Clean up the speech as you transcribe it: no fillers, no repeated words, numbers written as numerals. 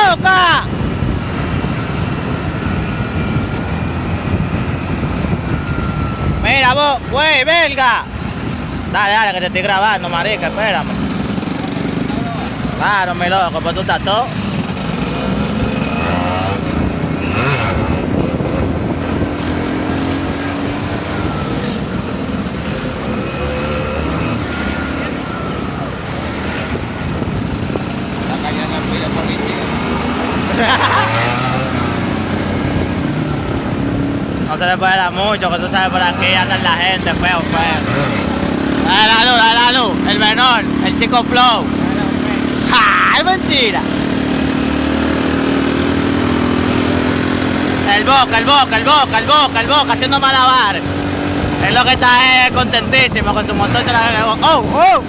boca! Mira vos, güey, belga. Dale, dale, que te estoy grabando, marica, espérame. Claro, mi loco, pues tú estás todo. Está cayendo el pile policía. No se le puede dar mucho, que tú sabes por aquí anda la gente, feo, feo. Dale la luz, el menor, el chico flow. ¡Ja! ¡Es mentira! El boca, haciendo malabares. Es lo que está contentísimo con su motor. ¡Oh, oh!